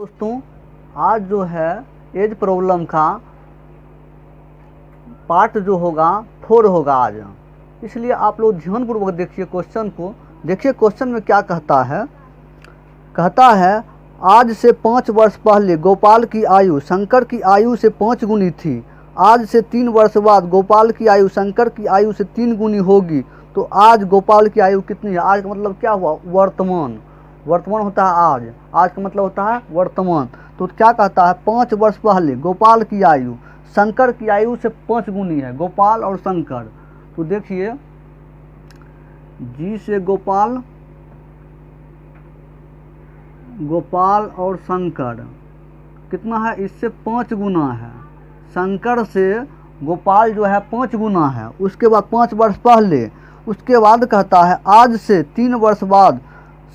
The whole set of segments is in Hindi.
दोस्तों, आज जो है एज प्रॉब्लम का पार्ट जो होगा 4 होगा आज। इसलिए आप लोग ध्यानपूर्वक देखिए क्वेश्चन को। देखिए क्वेश्चन में क्या कहता है आज से 5 वर्ष पहले गोपाल की आयु शंकर की आयु से 5 गुनी थी। आज से 3 वर्ष बाद गोपाल की आयु शंकर की आयु से 3 गुनी होगी। तो आज गोपाल की आयु कितनी है? आज का मतलब क्या हुआ? वर्तमान। वर्तमान होता है आज। आज का मतलब होता है वर्तमान। तो क्या कहता है? 5 वर्ष पहले गोपाल की आयु शंकर की आयु से 5 गुनी है। गोपाल और शंकर, तो देखिए जी से गोपाल और शंकर कितना है? इससे 5 गुना है। शंकर से गोपाल जो है 5 गुना है। उसके बाद 5 वर्ष पहले, उसके बाद कहता है आज से 3 वर्ष बाद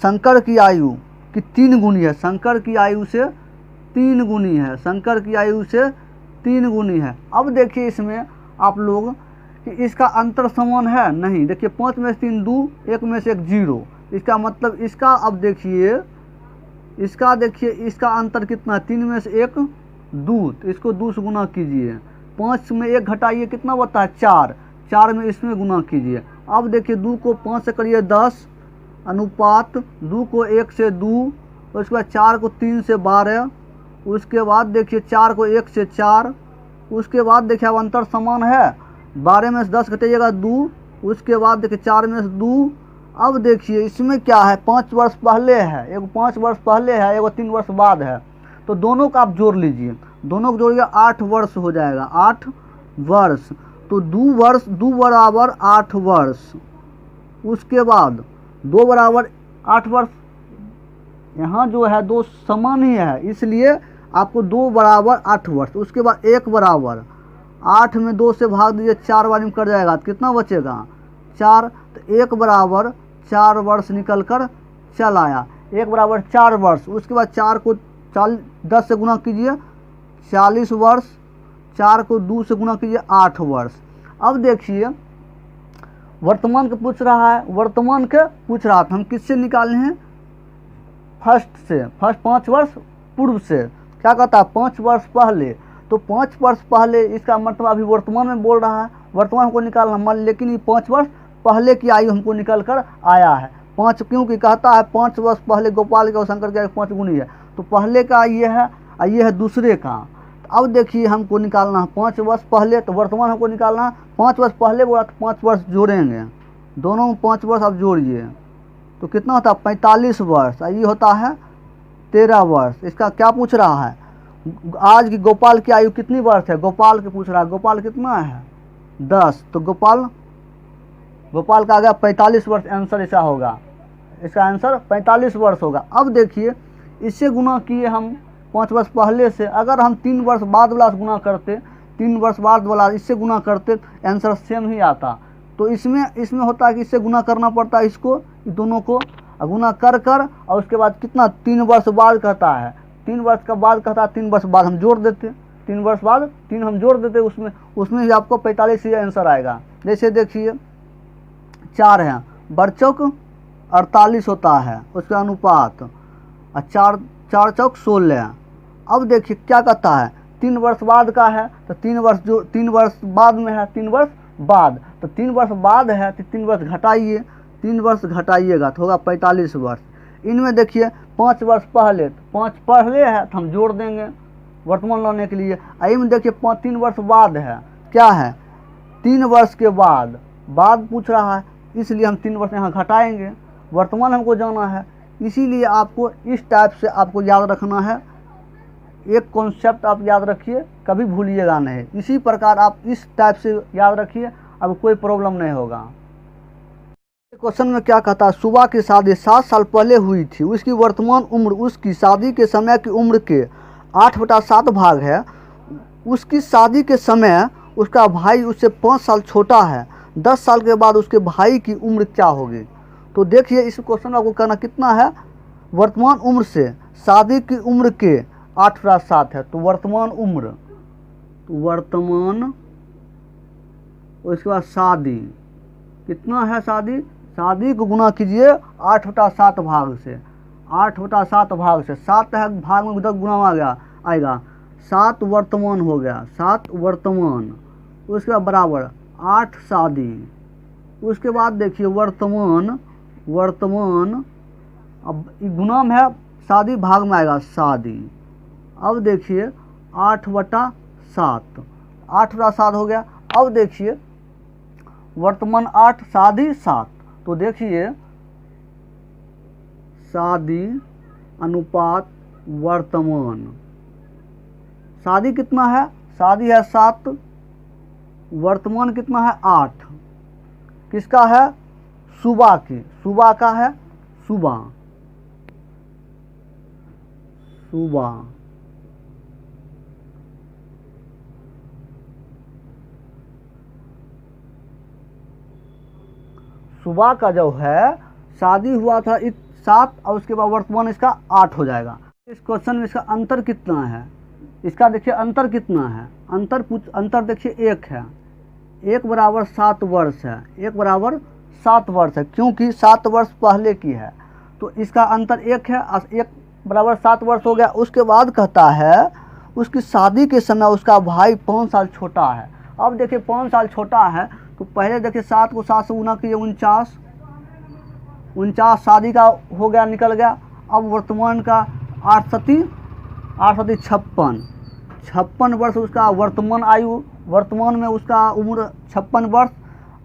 शंकर की आयु की 3 गुनी है। शंकर की आयु से 3 गुनी है। शंकर की आयु से 3 गुनी है। अब देखिए इसमें आप लोग कि इसका अंतर समान है नहीं। देखिए 5 में से 3 2, 1 में से 1 0। इसका मतलब इसका अब देखिए इसका अंतर कितना? 3 में से 1 2, तो इसको 2 से गुना कीजिए। 5 में 1 घटाइए, कितना बता है? 4। 4 में इसमें गुना कीजिए। अब देखिए 2 को 5 से करिए 10, अनुपात 2 को 1 से 2, उसके बाद 4 को 3 से 12, उसके बाद देखिए 4 को 1 से 4, उसके बाद देखिए अब अंतर समान है। 12 में से 10 घटाइएगा 2, उसके बाद देखिए 4 में से 2। अब देखिए इसमें क्या है? 5 वर्ष पहले है, एगो 5 वर्ष पहले है, एगो 3 वर्ष बाद है। तो दोनों का आप जोड़ लीजिए। दोनों को जोड़िए 8 वर्ष हो जाएगा। 8 वर्ष। तो 2 बराबर 8 वर्ष। उसके बाद 2 बराबर 8 वर्ष। यहाँ जो है 2 समान ही है, इसलिए आपको 2 बराबर 8 वर्ष। उसके बाद 1 बराबर 8 में 2 से भाग दीजिए, 4 बार में कट जाएगा, तो कितना बचेगा? 4। तो 1 बराबर 4 वर्ष निकल कर चल आया। 1 बराबर 4 वर्ष। उसके बाद 4 को 10 से गुना कीजिए, 40 वर्ष। 4 को 2 से गुना कीजिए, 8 वर्ष। अब देखिए वर्तमान के पूछ रहा है। वर्तमान के पूछ रहा था, हम किससे निकाले हैं? फर्स्ट से। फर्स्ट 5 वर्ष पूर्व से। क्या कहता है? 5 वर्ष पहले। तो 5 वर्ष पहले, इसका मतलब अभी वर्तमान में बोल रहा है। वर्तमान को निकालना मन, लेकिन ये 5 वर्ष पहले की आयु हमको निकल कर आया है। 5, क्योंकि कहता है 5 वर्ष पहले गोपाल के और शंकर की आयु 5 गुनी है। तो पहले का ये है और ये है दूसरे का। तो अब देखिए हमको निकालना है 5 वर्ष पहले। तो वर्तमान हमको निकालना है। 5 वर्ष पहले बोला तो 5 वर्ष जोड़ेंगे, दोनों में 5 वर्ष आप जोड़िए। तो कितना होता है? 45 वर्ष। और ये होता है 13 वर्ष। इसका क्या पूछ रहा है? आज की गोपाल की आयु कितनी वर्ष है? गोपाल के पूछ रहा है। गोपाल कितना है? 10। तो गोपाल का आ गया 45 वर्ष। आंसर ऐसा होगा। इसका आंसर 45 वर्ष होगा। अब देखिए इससे गुना किए हम 5 वर्ष पहले से। अगर हम 3 वर्ष बाद वाला से गुना करते, 3 वर्ष बाद वाला इससे गुना करते, आंसर सेम ही आता। तो इसमें होता है कि इससे गुना करना पड़ता है, इसको दोनों को गुना कर और उसके बाद कितना? 3 वर्ष बाद कहता है। 3 वर्ष का बाद कहता है, 3 वर्ष बाद हम जोड़ देते। 3 वर्ष बाद 3 हम जोड़ देते, उसमें ही आपको 45 ही आंसर आएगा। जैसे देखिए 4 है, बरचौक 48 होता है उसका अनुपात, और 4 चौक 16। अब देखिए क्या कहता है? 3 वर्ष बाद का है, तो 3 वर्ष बाद में है, 3 वर्ष बाद। तो 3 वर्ष बाद है तो 3 वर्ष घटाइए। 3 वर्ष घटाइएगा तो होगा 45 वर्ष। इनमें देखिए 5 वर्ष पहले, तो 5 पहले है तो हम जोड़ देंगे वर्तमान लाने के लिए। आई में देखिए 3 वर्ष बाद है, क्या है? 3 वर्ष के बाद पूछ रहा है, इसलिए हम 3 वर्ष यहाँ घटाएंगे। वर्तमान हमको जाना है, इसीलिए आपको इस टाइप से आपको याद रखना है। एक कॉन्सेप्ट आप याद रखिए, कभी भूलिएगा नहीं। इसी प्रकार आप इस टाइप से याद रखिए, अब कोई प्रॉब्लम नहीं होगा। क्वेश्चन में क्या कहता है? सुबह की शादी 7 साल पहले हुई थी। उसकी वर्तमान उम्र उसकी शादी के समय की उम्र के 8/7 भाग है। उसकी शादी के समय उसका भाई उससे 5 साल छोटा है। 10 साल के बाद उसके भाई की उम्र क्या होगी? तो देखिए इस क्वेश्चन में आपको करना कितना है? वर्तमान उम्र से शादी की उम्र के 8/7 है। तो वर्तमान उम्र, उसके बाद शादी कितना है? शादी को गुना कीजिए 8/7 भाग से। 8/7 भाग से, 7 है भाग में उधर गुना आ गया आएगा, 7 वर्तमान हो गया, 7 वर्तमान, उसके बाद बराबर 8 शादी, उसके बाद देखिए वर्तमान, वर्तमान अब गुना में है, शादी भाग में आएगा शादी। अब देखिए 8/7, 8/7 हो गया। अब देखिए वर्तमान 8 शादी 7, तो देखिए शादी अनुपात वर्तमान, शादी कितना है, शादी है 7, वर्तमान कितना है 8, किसका है, सुबह की, सुबह का है, सुबह, सुबह, सुबह का जो है शादी हुआ था 7 और उसके बाद वर्तमान इसका 8 हो जाएगा। इस क्वेश्चन में इसका अंतर कितना है, इसका देखिए अंतर कितना है, अंतर देखिए 1 है, 1 बराबर 7 वर्ष है, 1 बराबर 7 वर्ष है, क्योंकि 7 वर्ष पहले की है, तो इसका अंतर 1 है, 1 बराबर 7 वर्ष हो गया। उसके बाद कहता है उसकी शादी के समय उसका भाई 5 साल छोटा है। अब देखिए 5 साल छोटा है, तो पहले देखिए 7 को 7 से गुना कीजिए, 49, 49 शादी का हो गया, निकल गया। अब वर्तमान का 8 सती 56, 56 वर्ष उसका वर्तमान आयु, वर्तमान में उसका उम्र 56 वर्ष,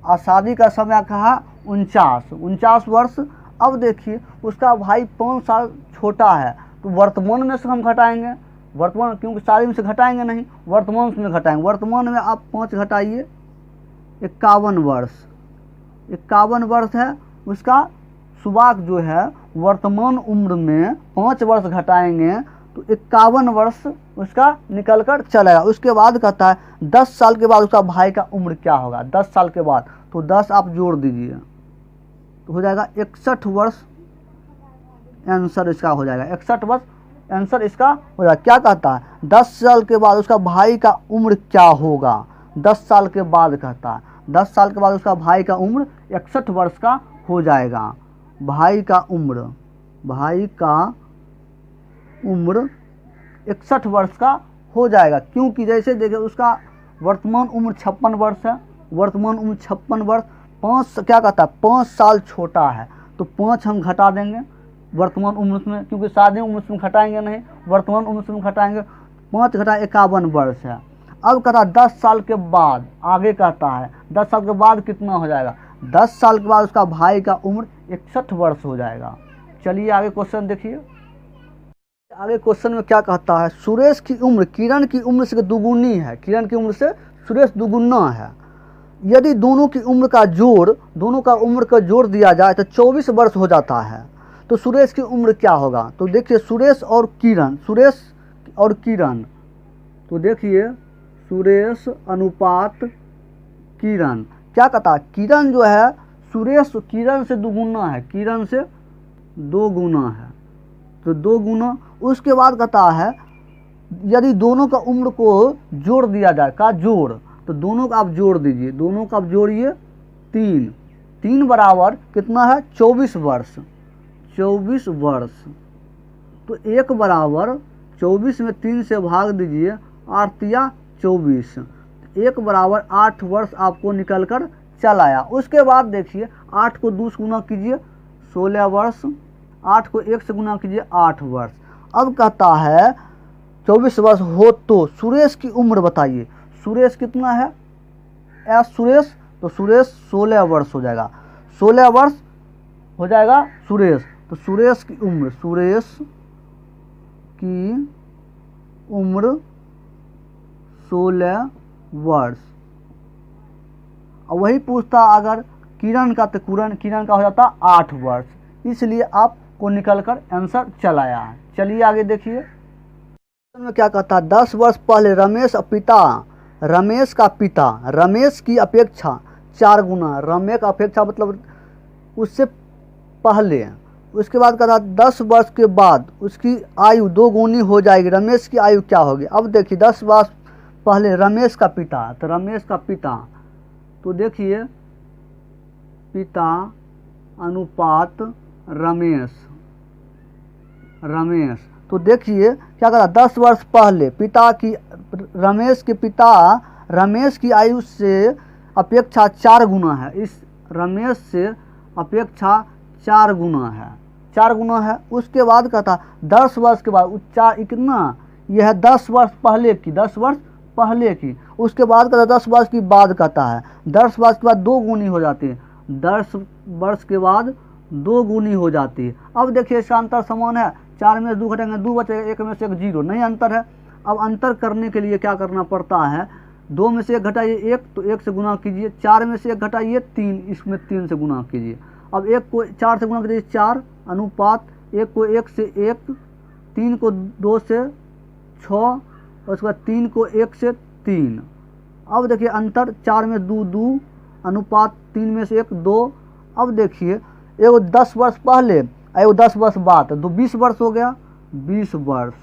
और शादी का समय कहा 49 वर्ष। अब देखिए उसका भाई 5 साल छोटा है, तो वर्तमान में से हम घटाएंगे, वर्तमान, क्योंकि शादी में से घटाएंगे नहीं, वर्तमान में घटाएंगे। वर्तमान में आप 5 घटाइए, 51 वर्ष, 51 वर्ष है उसका। सुबह जो है वर्तमान उम्र में 5 वर्ष घटाएंगे तो 51 वर्ष उसका निकल कर चलेगा। उसके बाद कहता है 10 साल के बाद उसका भाई का उम्र क्या होगा, 10 साल के बाद, तो 10 आप जोड़ दीजिए तो हो जाएगा 61 वर्ष, आंसर इसका हो जाएगा 61 वर्ष, आंसर इसका हो जाएगा। क्या कहता है 10 साल के बाद उसका भाई का उम्र क्या होगा, 10 साल के बाद कहता है 10 साल के बाद उसका भाई का उम्र 61 वर्ष का हो जाएगा। भाई का उम्र, भाई का उम्र 61 वर्ष का हो जाएगा, क्योंकि जैसे देखिए उसका वर्तमान उम्र 56 वर्ष है, वर्तमान उम्र 56 वर्ष, 5 क्या कहता है 5 साल छोटा है, तो 5 हम घटा देंगे वर्तमान उम्र में, क्योंकि शादी उम्र में घटाएंगे नहीं, वर्तमान उम्र में घटाएंगे, 5 घटा 51 वर्ष है। अब कहता है 10 साल के बाद, आगे कहता है 10 साल के बाद कितना हो जाएगा, 10 साल के बाद उसका भाई का उम्र 61 वर्ष हो जाएगा। चलिए आगे क्वेश्चन देखिए। आगे क्वेश्चन में क्या कहता है, सुरेश की उम्र किरण की उम्र से दुगुनी है, किरण की उम्र से सुरेश दुगुना है। यदि दोनों की उम्र का जोड़, दोनों का उम्र का जोड़ दिया जाए तो 24 वर्ष हो जाता है, तो सुरेश की उम्र क्या होगा। तो देखिए सुरेश और किरण, सुरेश और किरण, तो देखिए सुरेश अनुपात किरण, क्या कहता है किरण जो है सुरेश किरण से दुगुना है, किरण से 2 गुना है, तो 2 गुना। उसके बाद कहता है यदि दोनों का उम्र को जोड़ दिया जाए, का जोड़, तो दोनों का आप जोड़ दीजिए, दोनों का आप जोड़िए 3 बराबर कितना है 24 वर्ष, 24 वर्ष, तो 1 बराबर 24 में 3 से भाग दीजिए, 8 या 24, 1 बराबर 8 वर्ष आपको निकल कर चल आया। उसके बाद देखिए 8 को 2 से गुना कीजिए 16 वर्ष, 8 को 1 से गुना कीजिए 8 वर्ष। अब कहता है 24 वर्ष हो तो सुरेश की उम्र बताइए, सुरेश कितना है सुरेश, तो सुरेश 16 वर्ष हो जाएगा, 16 वर्ष हो जाएगा सुरेश, तो सुरेश की उम्र, सुरेश की उम्र 16 वर्ष। और वही पूछता अगर किरण का, तो किरण का हो जाता 8 वर्ष, इसलिए आपको निकल कर आंसर चल आया है। चलिए आगे देखिए में क्या कहता है 10 वर्ष पहले रमेश का पिता रमेश की अपेक्षा 4 गुना, रमेश का अपेक्षा मतलब उससे पहले, उसके बाद कहता 10 वर्ष के बाद उसकी आयु 2 गुनी हो जाएगी, रमेश की आयु क्या होगी। अब देखिए 10 वर्ष पहले रमेश का पिता, तो रमेश का पिता, तो देखिए पिता अनुपात रमेश, रमेश। तो देखिए क्या करा, 10 वर्ष पहले रमेश के पिता रमेश की आयु से अपेक्षा 4 गुना है। इस रमेश से अपेक्षा 4 गुना है, 4 गुना है। उसके बाद कहता 10 वर्ष के बाद, चार कितना, यह है 10 वर्ष पहले की, 10 वर्ष पहले की। उसके बाद कहता 10 वर्ष की बाद कहता है, 10 वर्ष के बाद 2 गुनी हो जाती है, 10 वर्ष के बाद 2 गुनी हो जाती है। अब देखिए इसका अंतर समान है, 4 में 2 घटेंगे 2 बचेगा, 1 में से 1 0, नहीं अंतर है। अब अंतर करने के लिए क्या करना पड़ता है, 2 में से 1 घटाइए 1, तो 1 से गुना कीजिए, 4 में से 1 घटाइए 3, इसमें 3 से गुना कीजिए। अब 1 को 4 से गुना कीजिए 4, अनुपात 1 को 1 से 1, 3 को 2 से 6, और उसके बाद 3 को 1 से 3। अब देखिए अंतर, 4 में 2 2, अनुपात 3 में से 1 2। अब देखिए एगो 10 वर्ष पहले एगो 10 वर्ष बाद, तो 20 वर्ष हो गया, 20 वर्ष।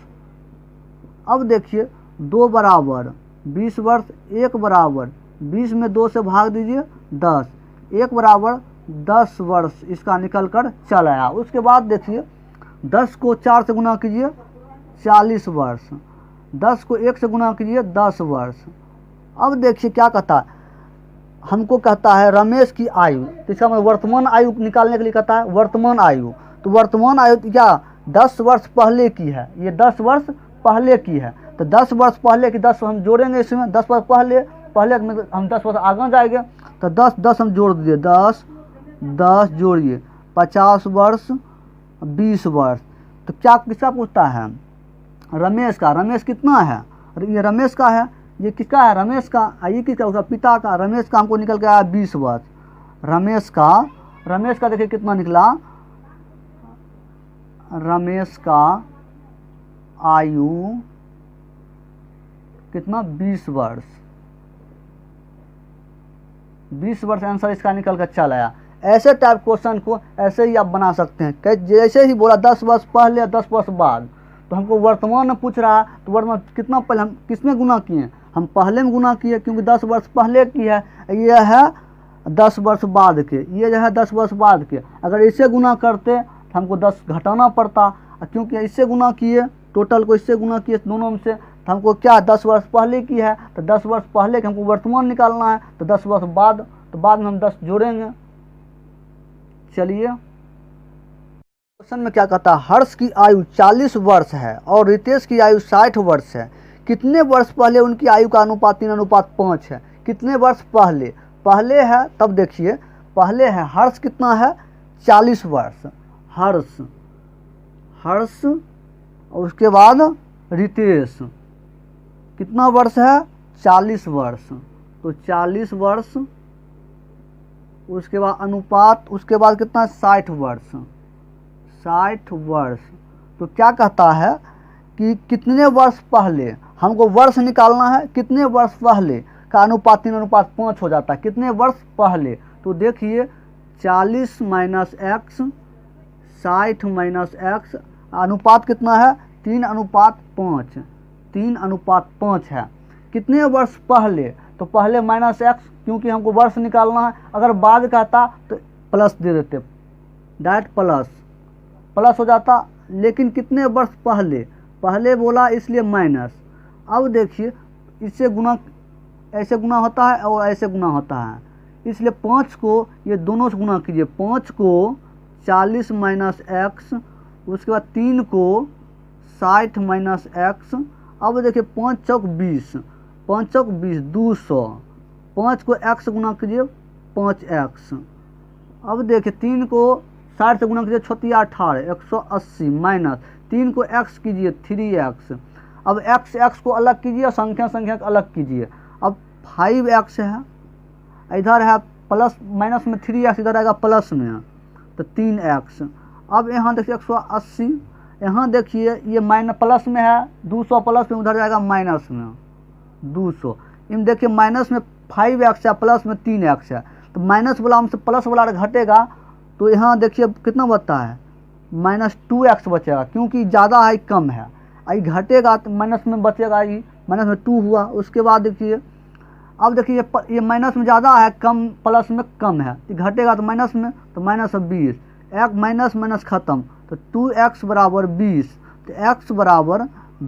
अब देखिए 2 बराबर 20 वर्ष, 1 बराबर 20 में 2 से भाग दीजिए 10, 1 बराबर 10 वर्ष इसका निकल कर चल आया। उसके बाद देखिए 10 को 4 से गुना कीजिए 40 वर्ष, 10 को 1 से गुना कीजिए 10 वर्ष। अब देखिए क्या कहता है, हमको कहता है रमेश की आयु, तो इसका मतलब वर्तमान आयु निकालने के लिए कहता है वर्तमान आयु। तो वर्तमान आयु क्या 10 वर्ष पहले की है, ये 10 वर्ष पहले की है। तो 10 वर्ष पहले की 10 हम जोड़ेंगे इसमें, 10 वर्ष पहले में हम 10 वर्ष आगे जाएंगे, तो 10 हम जोड़ दीजिए, 10 जोड़िए, 50 वर्ष 20 वर्ष। तो क्या किसका पूछता है, रमेश का। रमेश कितना है, ये रमेश का है, ये किसका है, रमेश का। ये किसका, उसका पिता का। रमेश का हमको निकल के आया 20 वर्ष। रमेश का देखिए कितना निकला, रमेश का आयु कितना, 20 वर्ष। 20 वर्ष आंसर इसका निकल कर चल आया। ऐसे टाइप क्वेश्चन को ऐसे ही आप बना सकते हैं। जैसे ही बोला 10 वर्ष पहले 10 वर्ष बाद, तो हमको वर्तमान में पूछ रहा है, तो वर्तमान कितना पहले हम किसमें गुना किए, हम पहले में गुना किए, क्योंकि 10 वर्ष पहले की है, ये है 10 वर्ष बाद के, ये जो है 10 वर्ष बाद के। अगर इससे गुना करते तो हमको 10 घटाना पड़ता, क्योंकि इससे गुना किए, टोटल को इससे गुना किए दोनों में से, तो हमको क्या 10 वर्ष पहले की है, तो 10 वर्ष पहले के हमको वर्तमान निकालना है, तो 10 वर्ष बाद, तो बाद में हम 10 जोड़ेंगे। चलिए क्वेश्चन में क्या कहता है, हर्ष की आयु 40 वर्ष है और रितेश की आयु 60 वर्ष है। कितने वर्ष पहले उनकी आयु का अनुपात 3:5 है। कितने वर्ष पहले है, तब देखिए पहले है हर्ष कितना है, 40 वर्ष हर्ष और उसके बाद रितेश कितना वर्ष है, 40 वर्ष। तो 40 वर्ष, उसके बाद अनुपात, उसके बाद कितना, 60 वर्ष। तो क्या कहता है कि कितने वर्ष पहले, हमको वर्ष निकालना है, कितने वर्ष पहले का अनुपात 3:5 हो जाता है, कितने वर्ष पहले। तो देखिए 40 माइनस एक्स, 60 माइनस एक्स, अनुपात कितना है, 3:5, 3:5 है। कितने वर्ष पहले, तो पहले माइनस एक्स, क्योंकि हमको वर्ष निकालना है। अगर बाद कहता तो प्लस दे देते, डायरेक्ट प्लस हो जाता, लेकिन कितने वर्ष पहले बोला इसलिए माइनस। अब देखिए इससे गुना, ऐसे गुना होता है और ऐसे गुना होता है, इसलिए 5 को ये दोनों से गुना कीजिए, 5 को 40 माइनस एक्स, उसके बाद 3 को 60 माइनस एक्स। अब देखिए 5 चौक 20, 5 चौक 20, 200। 5 को एक्स गुना कीजिए 5x। अब देखिए 3 को 60 से गुना कीजिए 18, 180 माइनस 3 को x कीजिए 3x। अब x को अलग कीजिए और संख्या को अलग कीजिए। अब 5x है, इधर है प्लस माइनस में 3x, इधर आएगा प्लस में, तो 3x। अब यहाँ देखिए 180, यहाँ देखिए ये माइनस प्लस में है, 200 प्लस में, उधर जाएगा माइनस में 200। इन देखिए माइनस में 5x है, प्लस में 3x है, तो माइनस वाला हमसे प्लस वाला घटेगा, तो यहाँ देखिए कितना बचता है, -2x बचेगा, क्योंकि ज़्यादा है कम है, आई घटेगा तो माइनस में बचेगा, ये माइनस में 2 हुआ। उसके बाद देखिए अब देखिए ये माइनस में ज़्यादा है, कम प्लस में कम है, ये घटेगा तो माइनस में, तो -20, एक माइनस खत्म, तो 2x बराबर 20, तो x बराबर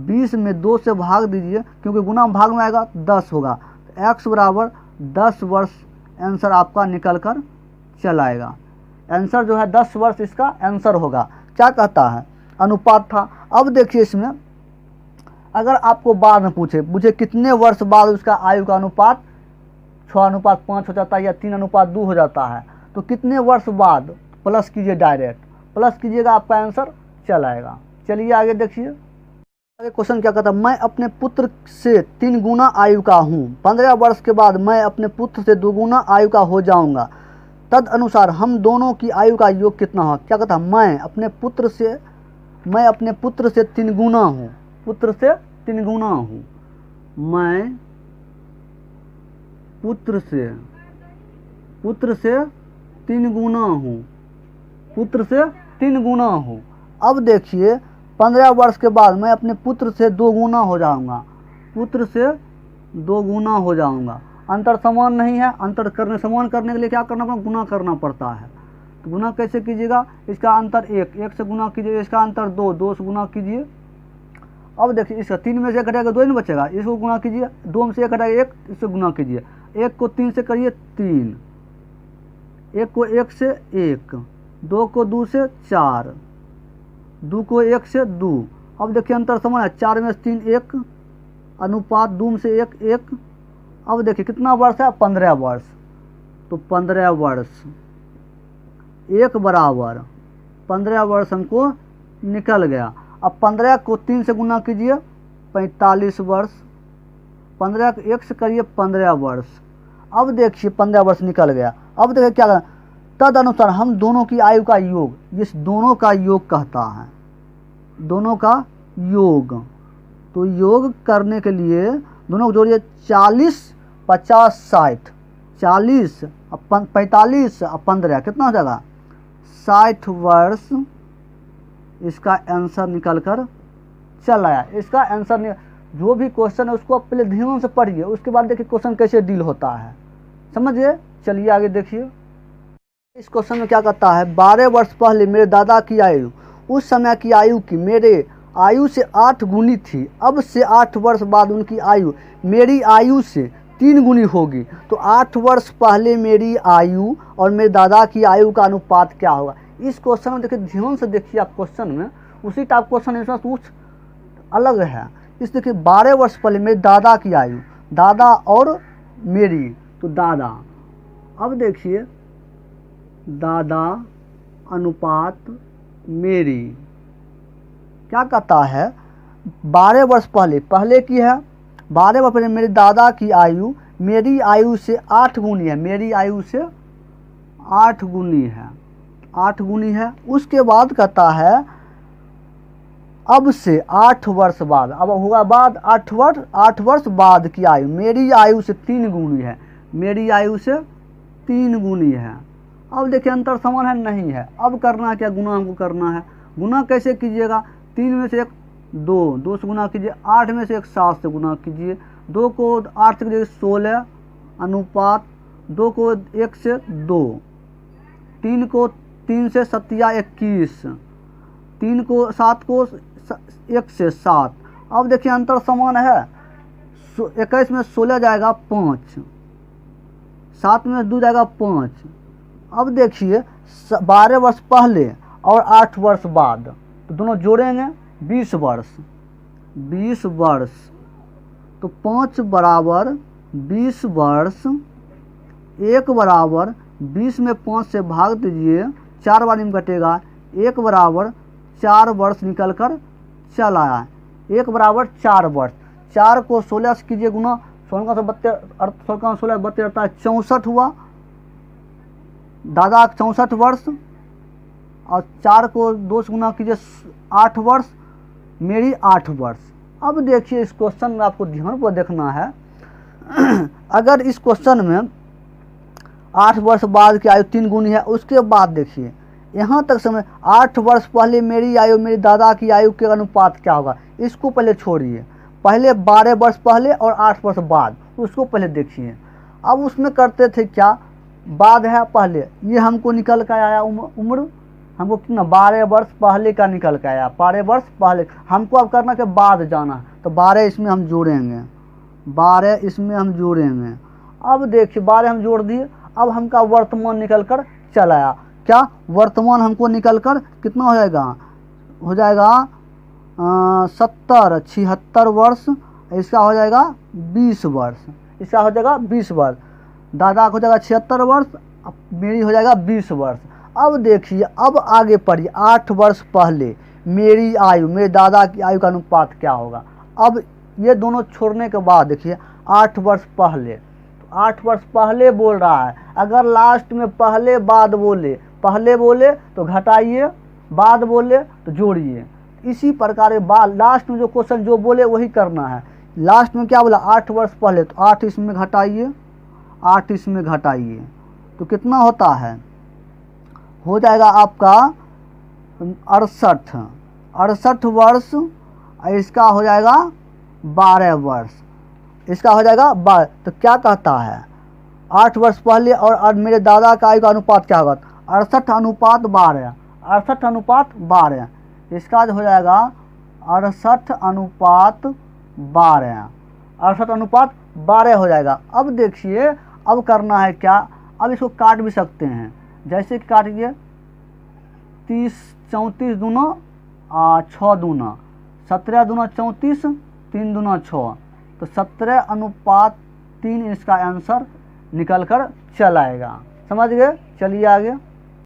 20 में 2 से भाग दीजिए, क्योंकि गुना भाग में आएगा 10 होगा, तो x बराबर 10 वर्ष आंसर आपका निकल कर चल आएगा। आंसर जो है 10 वर्ष इसका आंसर होगा। क्या कहता है, अनुपात था। अब देखिए इसमें अगर आपको बाद में पूछे कितने वर्ष बाद उसका आयु का अनुपात 6:5 हो जाता है या 3:2 हो जाता है, तो कितने वर्ष बाद प्लस कीजिए, डायरेक्ट प्लस कीजिएगा, आपका आंसर चल आएगा। चलिए आगे देखिए, आगे क्वेश्चन क्या कहता है, मैं अपने पुत्र से 3 गुना आयु का हूँ, 15 वर्ष के बाद मैं अपने पुत्र से 2 गुना आयु का हो जाऊँगा, तद अनुसार हम दोनों की आयु का योग कितना हो। क्या कहता है, मैं अपने पुत्र से 3 गुना हूँ, पुत्र से 3 गुना हूँ, मैं पुत्र से 3 गुना हूँ, पुत्र से 3 गुना हूँ। अब देखिए 15 वर्ष के बाद मैं अपने पुत्र से 2 गुना हो जाऊँगा, पुत्र से 2 गुना हो जाऊँगा। अंतर समान नहीं है, समान करने के लिए क्या करना पड़ता, गुना करना पड़ता है। तो गुना कैसे कीजिएगा, इसका अंतर 1 से गुना कीजिए, इसका अंतर 2 से गुना कीजिए। अब देखिए इसका 3 में से घटाएगा 2 ही नहीं बचेगा, इसको गुना कीजिए, 2 में से 1 घटाएगा 1, इससे गुना कीजिए, 1 को 3 से करिए 3, 1 को 1 से 1, 2 को 2 से 4, 2 को 1 से 2। अब देखिए अंतर समान है, 4 में से 3 1, अनुपात 2 में से 1 1। अब देखिए कितना वर्ष है, 15 वर्ष, तो 15 वर्ष 1 बराबर 15 वर्ष हमको निकल गया। अब 15 को 3 से गुना कीजिए, 45 वर्ष, 15 को 1 से करिए 15 वर्ष। अब देखिए 15 वर्ष निकल गया। अब देखिए क्या करना, तद अनुसार हम दोनों की आयु का योग, इस दोनों का योग कहता है, दोनों का योग। तो योग करने के लिए दोनों को जोड़िए, 40 50 60, 40 45 और 15 कितना हो जाएगा, 60 वर्ष इसका आंसर निकल कर चल आया। इसका आंसर जो भी क्वेश्चन है उसको आप पहले ध्यान से पढ़िए, उसके बाद देखिए क्वेश्चन कैसे डील होता है, समझिए। चलिए आगे देखिए, इस क्वेश्चन में क्या कहता है, 12 वर्ष पहले मेरे दादा की आयु उस समय की आयु की मेरे आयु से 8 गुनी थी, अब से 8 वर्ष बाद उनकी आयु मेरी आयु से 3 गुनी होगी, तो 8 वर्ष पहले मेरी आयु और मेरे दादा की आयु का अनुपात क्या होगा। इस क्वेश्चन में देखिए ध्यान से देखिए, आप क्वेश्चन में उसी टाइप क्वेश्चन इसमें कुछ अलग है। इस देखिए 12 वर्ष पहले मेरे दादा की आयु, दादा और मेरी, तो दादा। अब देखिए दादा अनुपात मेरी क्या कहता है, 12 वर्ष पहले की है, 12 वर्ष पहले मेरे दादा की आयु मेरी आयु से 8 गुनी है, मेरी आयु से 8 गुनी है, 8 गुनी है। उसके बाद कहता है अब से 8 वर्ष बाद, अब होगा बाद 8 वर्ष बाद की आयु मेरी आयु से 3 गुनी है, मेरी आयु से 3 गुनी है। अब देखिए अंतर समान है, नहीं है। अब करना क्या, गुना हमको करना है। गुना कैसे कीजिएगा, 3 में से 1 2 से गुना कीजिए, 8 में से 1 7 से गुना कीजिए, 2 को 8 से कीजिए 16, अनुपात 2 को 1 से 2, 3 को 3 से 7 या 21, 3 को 7 को 1 से 7। अब देखिए अंतर समान है, 21 में 16 जाएगा 5, 7 में 2 जाएगा 5। अब देखिए 12 वर्ष पहले और 8 वर्ष बाद, तो दोनों जोड़ेंगे 20 वर्ष, 20 वर्ष, तो 5 बराबर 20 वर्ष, 1 बराबर 20 में 5 से भाग दीजिए, 4 बार में कटेगा, 1 बराबर 4 वर्ष निकल कर चल आया। 1 बराबर 4 वर्ष, 4 को 16 से कीजिए गुना, 16 से 32 रहता है 64 हुआ, दादा 64 वर्ष, और 4 को 2 से गुना कीजिए 8 वर्ष, मेरी 8 वर्ष। अब देखिए इस क्वेश्चन में आपको ध्यानपूर्वक देखना है। अगर इस क्वेश्चन में 8 वर्ष बाद की आयु 3 गुनी है, उसके बाद देखिए यहाँ तक समय 8 वर्ष पहले मेरी आयु मेरी दादा की आयु के अनुपात क्या होगा, इसको पहले छोड़िए। पहले 12 वर्ष पहले और 8 वर्ष बाद, उसको पहले देखिए। अब उसमें करते थे क्या, बाद है पहले, ये हमको निकल कर आया उम्र, हमको कितना 12 वर्ष पहले का निकल के आया, 12 वर्ष पहले। हमको अब करना के बाद जाना है, तो 12 इसमें हम जोड़ेंगे, 12 इसमें हम जोड़ेंगे। अब देखिए 12 हम जोड़ दिए, अब हमका वर्तमान निकल कर चल आया। क्या वर्तमान हमको निकल कर कितना हो जाएगा, हो जाएगा 70 76 वर्ष, इसका हो जाएगा 20 वर्ष, इसका हो जाएगा 20 वर्ष। दादा का हो जाएगा 76 वर्ष, अब मेरी हो जाएगा 20 वर्ष। अब देखिए अब आगे पढ़िए, 8 वर्ष पहले मेरी आयु, मेरे दादा की आयु का अनुपात क्या होगा। अब ये दोनों छोड़ने के बाद देखिए 8 वर्ष पहले, तो 8 वर्ष पहले बोल रहा है, अगर लास्ट में पहले बाद बोले, पहले बोले तो घटाइए, बाद बोले तो जोड़िए। इसी प्रकार बाद लास्ट में जो क्वेश्चन जो बोले वही करना है। लास्ट में क्या बोला, 8 वर्ष पहले, तो 8 इसमें घटाइए, 8 इसमें घटाइए, तो कितना होता है, हो जाएगा आपका 68 वर्ष, इसका हो जाएगा 12 वर्ष, इसका हो जाएगा 12। तो क्या कहता है 8 वर्ष पहले और मेरे दादा का आयु का अनुपात क्या होगा, 68 अनुपात 12, 68 अनुपात 12, इसका हो जाएगा 68 अनुपात 12, 68 अनुपात 12 हो जाएगा। अब देखिए अब करना है क्या, अब इसको काट भी सकते हैं, जैसे कि काटिए 30 34 दूना 6 दूना, 17 दूना 34, 3 दूना 6, तो 17 अनुपात 3 इसका आंसर निकल कर चल आएगा। समझ गए, चलिए आगे।